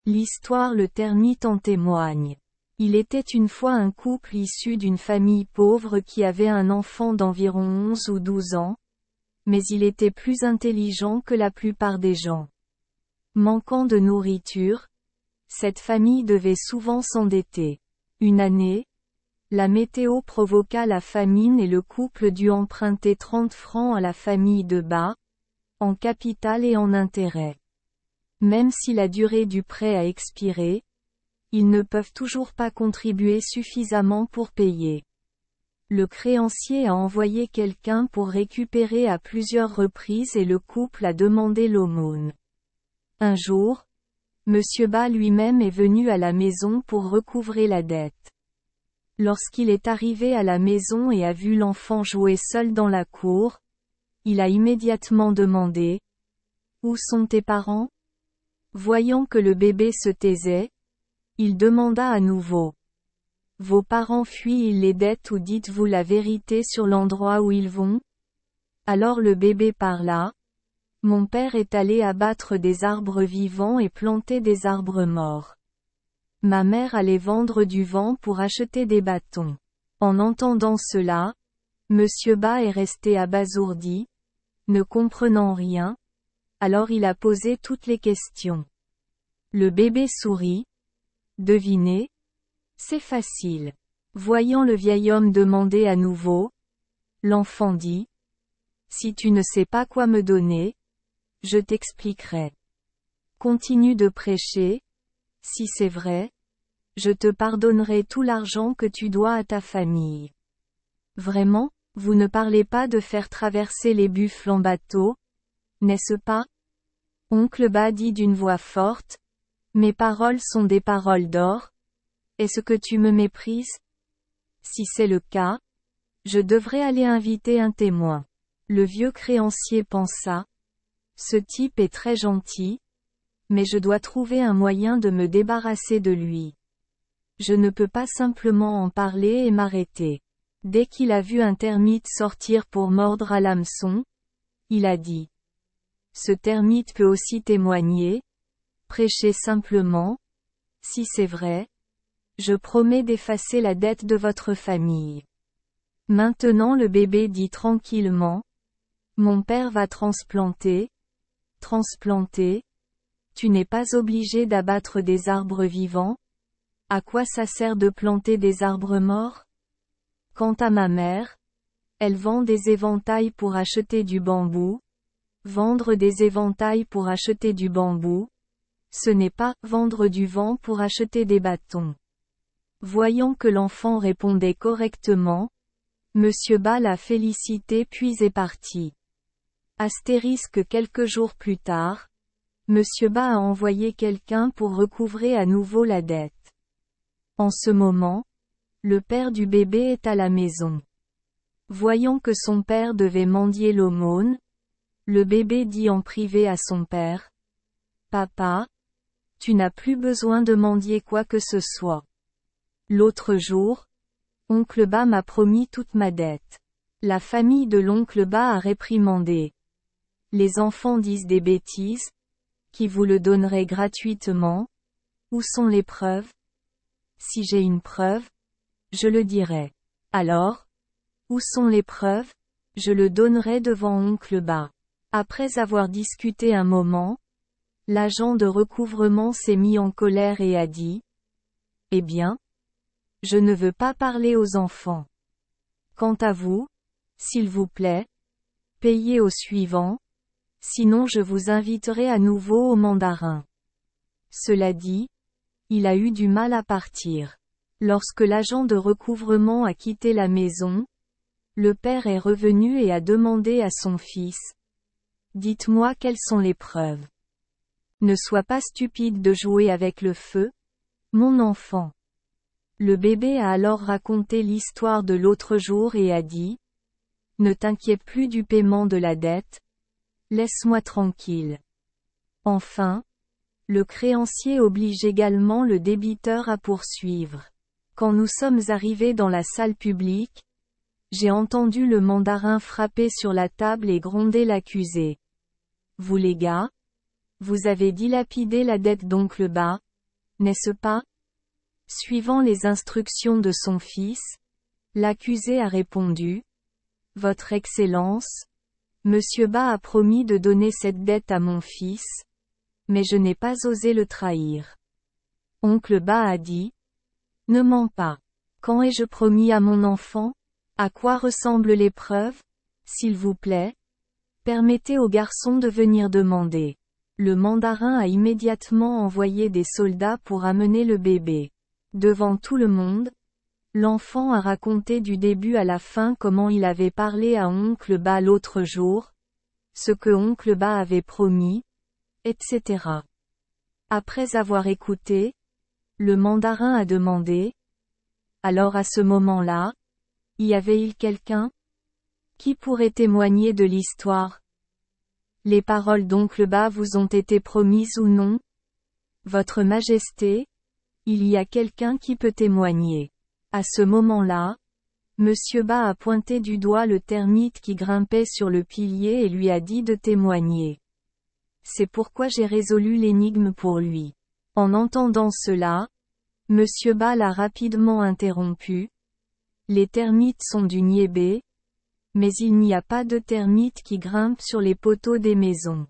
L'histoire Le Termite en témoigne. Il était une fois un couple issu d'une famille pauvre qui avait un enfant d'environ 11 ou 12 ans, mais il était plus intelligent que la plupart des gens. Manquant de nourriture, cette famille devait souvent s'endetter. Une année, la météo provoqua la famine et le couple dut emprunter 30 francs à la famille de bas, en capital et en intérêt. Même si la durée du prêt a expiré, ils ne peuvent toujours pas contribuer suffisamment pour payer. Le créancier a envoyé quelqu'un pour récupérer à plusieurs reprises et le couple a demandé l'aumône. Un jour, Monsieur Bas lui-même est venu à la maison pour recouvrer la dette. Lorsqu'il est arrivé à la maison et a vu l'enfant jouer seul dans la cour, il a immédiatement demandé « Où sont tes parents ?» Voyant que le bébé se taisait, il demanda à nouveau « Vos parents fuient-ils les dettes ou dites-vous la vérité sur l'endroit où ils vont ?» Alors le bébé parla « Mon père est allé abattre des arbres vivants et planter des arbres morts. Ma mère allait vendre du vent pour acheter des bâtons. » En entendant cela, Monsieur Bas est resté abasourdi, ne comprenant rien, alors il a posé toutes les questions. Le bébé sourit. Devinez? C'est facile. Voyant le vieil homme demander à nouveau, l'enfant dit, si tu ne sais pas quoi me donner, je t'expliquerai. Continue de prêcher, si c'est vrai, je te pardonnerai tout l'argent que tu dois à ta famille. Vraiment, vous ne parlez pas de faire traverser les buffles en bateau, n'est-ce pas? Oncle Bas dit d'une voix forte, mes paroles sont des paroles d'or. Est-ce que tu me méprises? Si c'est le cas, je devrais aller inviter un témoin. Le vieux créancier pensa, ce type est très gentil, mais je dois trouver un moyen de me débarrasser de lui. Je ne peux pas simplement en parler et m'arrêter. Dès qu'il a vu un termite sortir pour mordre à l'hameçon, il a dit. Ce termite peut aussi témoigner, prêcher simplement, si c'est vrai, je promets d'effacer la dette de votre famille. Maintenant le bébé dit tranquillement, mon père va transplanter, tu n'es pas obligé d'abattre des arbres vivants? À quoi ça sert de planter des arbres morts? Quant à ma mère, elle vend des éventails pour acheter du bambou. Vendre des éventails pour acheter du bambou, ce n'est pas vendre du vent pour acheter des bâtons. Voyant que l'enfant répondait correctement, Monsieur Bas l'a félicité puis est parti. Astérisque quelques jours plus tard, Monsieur Bas a envoyé quelqu'un pour recouvrer à nouveau la dette. En ce moment, le père du bébé est à la maison. Voyant que son père devait mendier l'aumône, le bébé dit en privé à son père, « Papa, tu n'as plus besoin de mendier quoi que ce soit. L'autre jour, oncle Bas m'a promis toute ma dette. » La famille de l'oncle Bas a réprimandé. Les enfants disent des bêtises. Qui vous le donnerait gratuitement? Où sont les preuves? Si j'ai une preuve, je le dirai. Alors, où sont les preuves? Je le donnerai devant oncle Bas. Après avoir discuté un moment, l'agent de recouvrement s'est mis en colère et a dit, « Eh bien, je ne veux pas parler aux enfants. Quant à vous, s'il vous plaît, payez au suivant, sinon je vous inviterai à nouveau au mandarin. » Cela dit, il a eu du mal à partir. Lorsque l'agent de recouvrement a quitté la maison, le père est revenu et a demandé à son fils, « Dites-moi quelles sont les preuves. Ne sois pas stupide de jouer avec le feu, mon enfant. » Le bébé a alors raconté l'histoire de l'autre jour et a dit, « Ne t'inquiète plus du paiement de la dette, laisse-moi tranquille. » Enfin, le créancier oblige également le débiteur à poursuivre. Quand nous sommes arrivés dans la salle publique, j'ai entendu le mandarin frapper sur la table et gronder l'accusé. Vous les gars, vous avez dilapidé la dette d'oncle Bas, N'est-ce pas? Suivant les instructions de son fils, l'accusé a répondu, Votre Excellence, Monsieur Ba a promis de donner cette dette à mon fils, mais je n'ai pas osé le trahir. Oncle Ba a dit, Ne mens pas. Quand ai-je promis à mon enfant? À quoi ressemble l'épreuve? S'il vous plaît, permettez au garçon de venir demander. Le mandarin a immédiatement envoyé des soldats pour amener le bébé. Devant tout le monde, l'enfant a raconté du début à la fin comment il avait parlé à oncle Ba l'autre jour, ce que oncle Ba avait promis, etc. Après avoir écouté, le mandarin a demandé, alors à ce moment-là, y avait-il quelqu'un qui pourrait témoigner de l'histoire? Les paroles d'oncle Ba vous ont été promises ou non? Votre Majesté, il y a quelqu'un qui peut témoigner. À ce moment-là, Monsieur Ba a pointé du doigt le termite qui grimpait sur le pilier et lui a dit de témoigner. C'est pourquoi j'ai résolu l'énigme pour lui. En entendant cela, Monsieur Ba l'a rapidement interrompu. Les termites sont du niébé, mais il n'y a pas de termites qui grimpent sur les poteaux des maisons.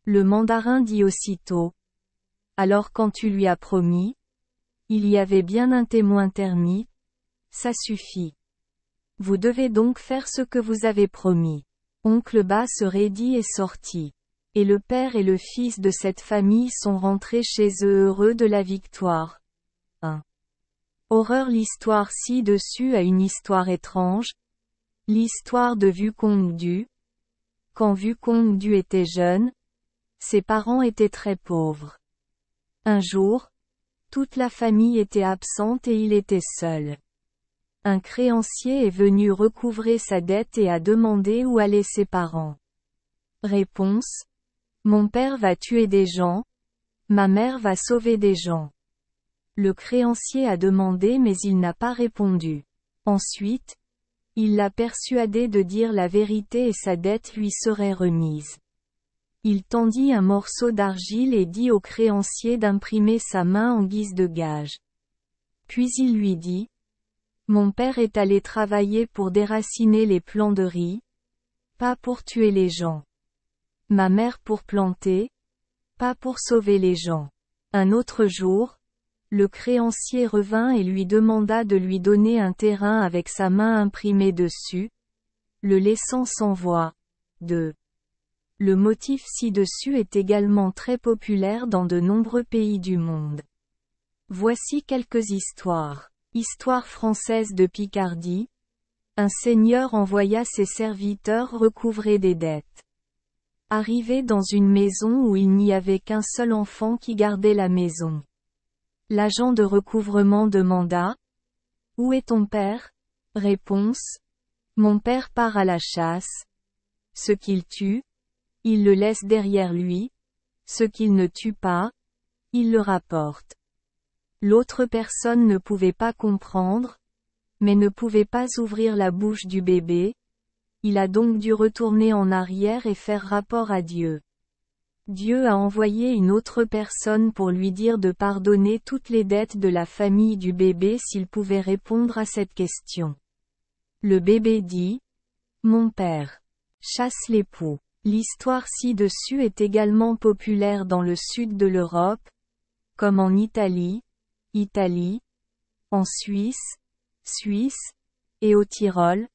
Le mandarin dit aussitôt. Alors quand tu lui as promis, il y avait bien un témoin termite, ça suffit. Vous devez donc faire ce que vous avez promis. Oncle Ba se raidit et sortit. Et le père et le fils de cette famille sont rentrés chez eux heureux de la victoire. 1. Horreur. L'histoire ci-dessus a une histoire étrange. L'histoire de Wukong Du. Quand Wukong Du était jeune, ses parents étaient très pauvres. Un jour, toute la famille était absente et il était seul. Un créancier est venu recouvrer sa dette et a demandé où allaient ses parents. Réponse. Mon père va tuer des gens, ma mère va sauver des gens. Le créancier a demandé mais il n'a pas répondu. Ensuite, il l'a persuadé de dire la vérité et sa dette lui serait remise. Il tendit un morceau d'argile et dit au créancier d'imprimer sa main en guise de gage. Puis il lui dit, Mon père est allé travailler pour déraciner les plants de riz, pas pour tuer les gens. Ma mère pour planter, pas pour sauver les gens. Un autre jour, le créancier revint et lui demanda de lui donner un terrain avec sa main imprimée dessus, le laissant sans voix. 2. Le motif ci-dessus est également très populaire dans de nombreux pays du monde. Voici quelques histoires. Histoire française de Picardie. Un seigneur envoya ses serviteurs recouvrer des dettes. Arrivé dans une maison où il n'y avait qu'un seul enfant qui gardait la maison. L'agent de recouvrement demanda, Où est ton père? Réponse. Mon père part à la chasse. Ce qu'il tue, il le laisse derrière lui. Ce qu'il ne tue pas, il le rapporte. L'autre personne ne pouvait pas comprendre, mais ne pouvait pas ouvrir la bouche du bébé. Il a donc dû retourner en arrière et faire rapport à Dieu. Dieu a envoyé une autre personne pour lui dire de pardonner toutes les dettes de la famille du bébé s'il pouvait répondre à cette question. Le bébé dit, Mon père chasse les poux. L'histoire ci-dessus est également populaire dans le sud de l'Europe, comme en Italie, en Suisse, et au Tyrol,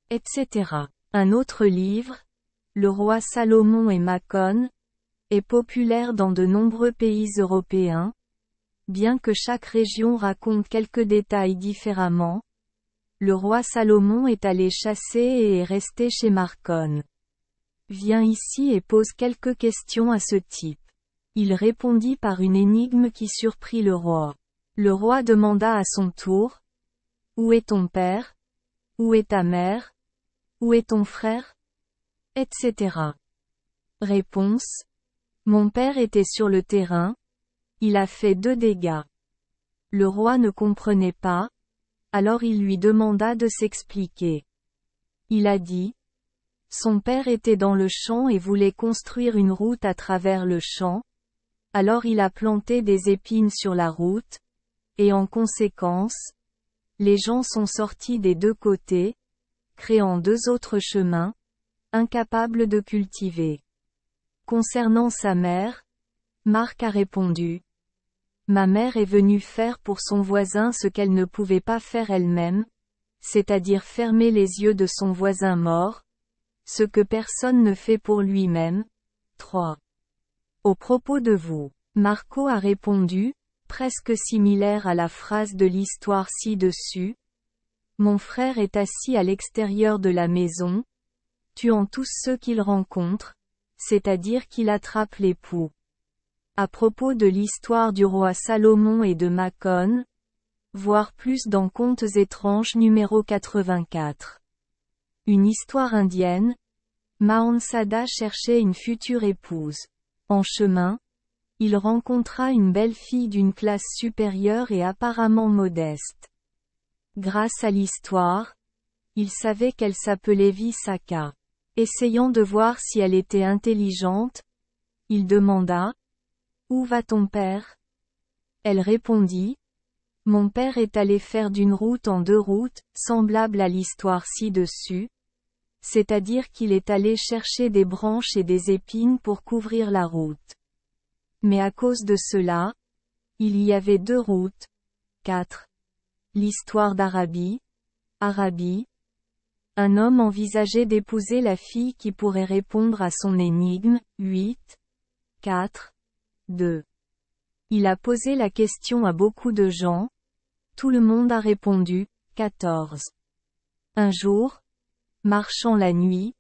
etc. Un autre livre, Le roi Salomon et Macon, est populaire dans de nombreux pays européens, bien que chaque région raconte quelques détails différemment. Le roi Salomon est allé chasser et est resté chez Macon. Viens ici et pose quelques questions à ce type. Il répondit par une énigme qui surprit le roi. Le roi demanda à son tour, Où est ton père? Où est ta mère? Où est ton frère? Etc. Réponse. Mon père était sur le terrain. Il a fait 2 dégâts. Le roi ne comprenait pas. Alors il lui demanda de s'expliquer. Il a dit. Son père était dans le champ et voulait construire une route à travers le champ. Alors il a planté des épines sur la route, et en conséquence, les gens sont sortis des deux côtés, créant deux autres chemins, incapables de cultiver. Concernant sa mère, Marc a répondu. Ma mère est venue faire pour son voisin ce qu'elle ne pouvait pas faire elle-même, c'est-à-dire fermer les yeux de son voisin mort, ce que personne ne fait pour lui-même. 3. Au propos de vous, Marco a répondu, presque similaire à la phrase de l'histoire ci-dessus. Mon frère est assis à l'extérieur de la maison, tuant tous ceux qu'il rencontre, c'est-à-dire qu'il attrape les poux. À propos de l'histoire du roi Salomon et de Macon, voir plus dans Contes étranges numéro 84. Une histoire indienne, Mahensada cherchait une future épouse. En chemin, il rencontra une belle fille d'une classe supérieure et apparemment modeste. Grâce à l'histoire, il savait qu'elle s'appelait Visakha. Essayant de voir si elle était intelligente, il demanda « Où va ton père ?» Elle répondit « Mon père est allé faire d'une route en deux routes, semblable à l'histoire ci-dessus, c'est-à-dire qu'il est allé chercher des branches et des épines pour couvrir la route. Mais à cause de cela, il y avait deux routes. 4. L'histoire d'Arabie. Arabie. Un homme envisageait d'épouser la fille qui pourrait répondre à son énigme. 8. 4. 2. Il a posé la question à beaucoup de gens. Tout le monde a répondu. 14. Un jour, marchant la nuit,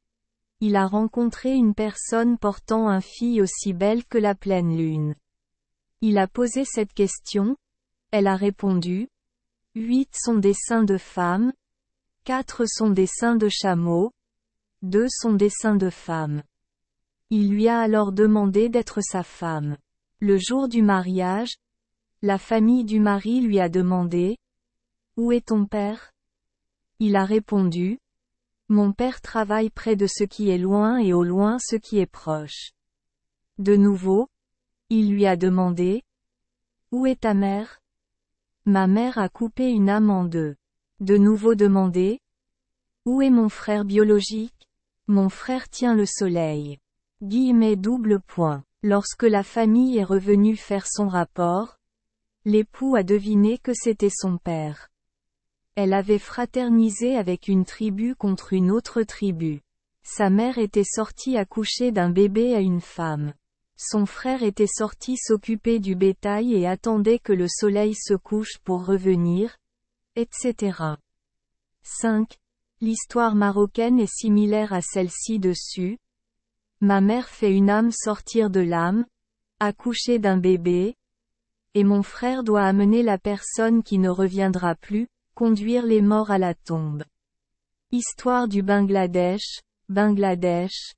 il a rencontré une personne portant une fille aussi belle que la pleine lune. Il a posé cette question. Elle a répondu. 8 sont des seins de femmes. 4 sont des seins de chameaux. 2 sont des seins de femmes. Il lui a alors demandé d'être sa femme. Le jour du mariage, la famille du mari lui a demandé « Où est ton père ?» Il a répondu « Mon père travaille près de ce qui est loin et au loin ce qui est proche. » De nouveau, il lui a demandé « Où est ta mère ?» Ma mère a coupé une âme en deux. De nouveau demandé « Où est mon frère biologique ?» Mon frère tient le soleil. Double point. Lorsque la famille est revenue faire son rapport, l'époux a deviné que c'était son père. Elle avait fraternisé avec une tribu contre une autre tribu. Sa mère était sortie accoucher d'un bébé à une femme. Son frère était sorti s'occuper du bétail et attendait que le soleil se couche pour revenir, etc. 5. L'histoire marocaine est similaire à celle-ci dessus. Ma mère fait une âme sortir de l'âme, accoucher d'un bébé, et mon frère doit amener la personne qui ne reviendra plus, conduire les morts à la tombe. Histoire du Bangladesh. Bangladesh.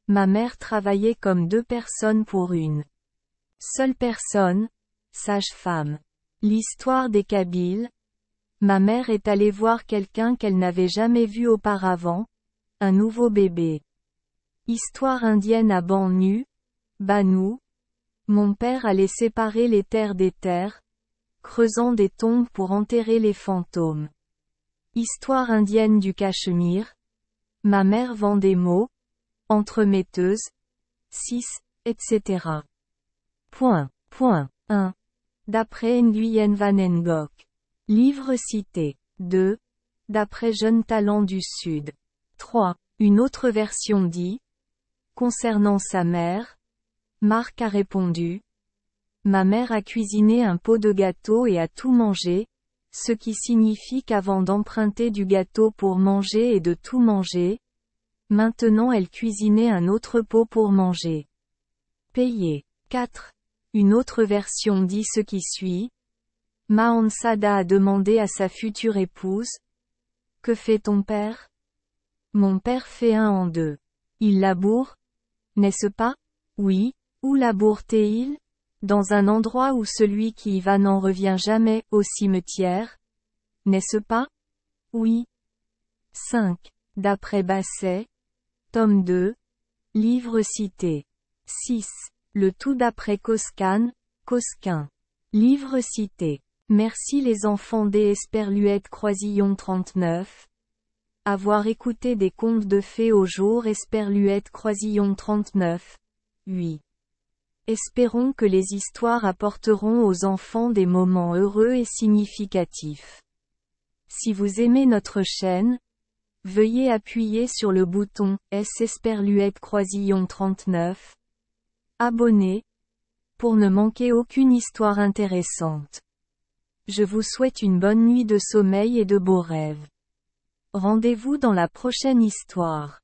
Ma mère travaillait comme 2 personnes pour une seule personne, sage-femme. L'histoire des Kabyles. Ma mère est allée voir quelqu'un qu'elle n'avait jamais vu auparavant, un nouveau bébé. Histoire indienne à Bannu. Banu. Mon père allait séparer les terres des terres, creusant des tombes pour enterrer les fantômes. Histoire indienne du Cachemire. Ma mère vend des mots, entremetteuse, 6, etc. Point. 1. D'après Nguyen Van Ngok. Livre cité. 2. D'après Jeunes Talents du Sud. 3. Une autre version dit. Concernant sa mère, Marc a répondu. Ma mère a cuisiné un pot de gâteau et a tout mangé, ce qui signifie qu'avant d'emprunter du gâteau pour manger et de tout manger, maintenant elle cuisinait un autre pot pour manger. Payer. 4. Une autre version dit ce qui suit. Mahensada a demandé à sa future épouse. Que fait ton père? Mon père fait 1 en 2. Il laboure? N'est-ce pas? Oui. Où laboure-t-il? Dans un endroit où celui qui y va n'en revient jamais, au cimetière? N'est-ce pas? Oui. 5. D'après Basset. Tome 2. Livre cité. 6. Le tout d'après Coscan, Cosquin. Livre cité. Merci les enfants des Esperluette Croisillon 39. Avoir écouté des contes de fées au jour Esperluette Croisillon 39. 8. Espérons que les histoires apporteront aux enfants des moments heureux et significatifs. Si vous aimez notre chaîne, veuillez appuyer sur le bouton S Esperluette Croisillon 39. Abonner, pour ne manquer aucune histoire intéressante. Je vous souhaite une bonne nuit de sommeil et de beaux rêves. Rendez-vous dans la prochaine histoire.